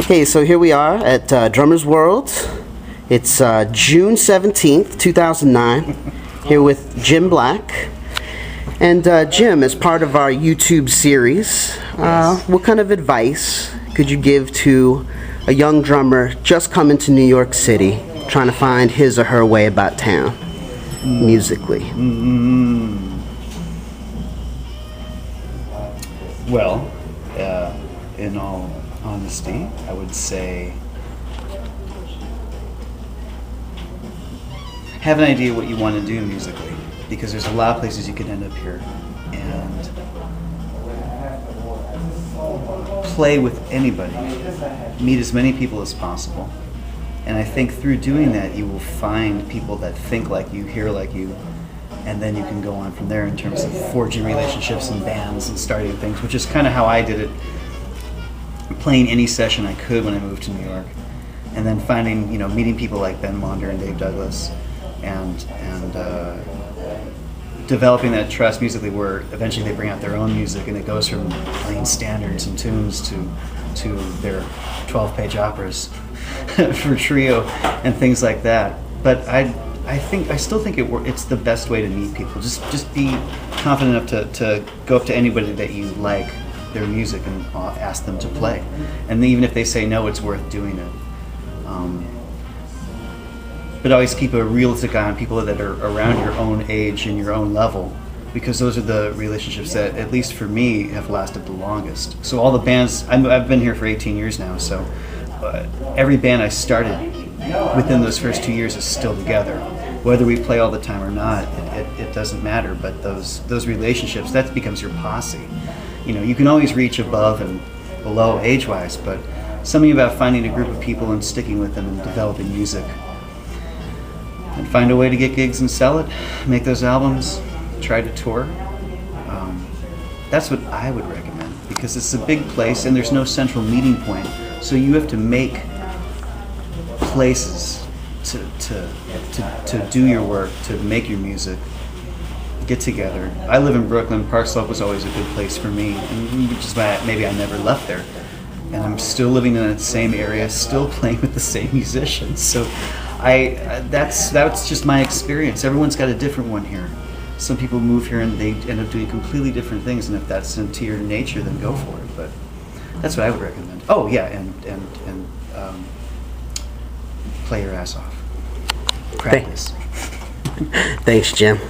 Okay, so here we are at Drummers World. It's June 17th, 2009, here with Jim Black. And Jim, as part of our YouTube series, what kind of advice could you give to a young drummer just coming to New York City, trying to find his or her way about town, musically? Well, in all honesty, I would say have an idea what you want to do musically, because there's a lot of places you could end up here, and play with anybody, meet as many people as possible, and I think through doing that you will find people that think like you, hear like you, and then you can go on from there in terms of forging relationships and bands and starting things, which is kind of how I did it, playing any session I could when I moved to New York, and then finding, meeting people like Ben Monder and Dave Douglas, and developing that trust musically, where eventually they bring out their own music, and it goes from playing standards and tunes to their 12-page operas for trio and things like that. But I still think it's the best way to meet people. Just be confident enough to go up to anybody that you like their music and ask them to play. And even if they say no, it's worth doing it. But always keep a realistic eye on people that are around your own age and your own level, because those are the relationships that, at least for me, have lasted the longest. So all the bands, I've been here for 18 years now, so every band I started within those first 2 years is still together. Whether we play all the time or not, it doesn't matter, but those relationships, that becomes your posse. You can always reach above and below age-wise, but something about finding a group of people and sticking with them and developing music. And find a way to get gigs and sell it, make those albums, try to tour. That's what I would recommend, because it's a big place and there's no central meeting point, so you have to make places to do your work, to make your music, get together. I live in Brooklyn. Park Slope was always a good place for me, and which is why maybe I never left there. And I'm still living in that same area, still playing with the same musicians. So that's just my experience. Everyone's got a different one here. Some people move here and they end up doing completely different things, and if that's into your nature, then go for it. But that's what I would recommend. Oh yeah, and play your ass off. Practice. Thanks, Jim.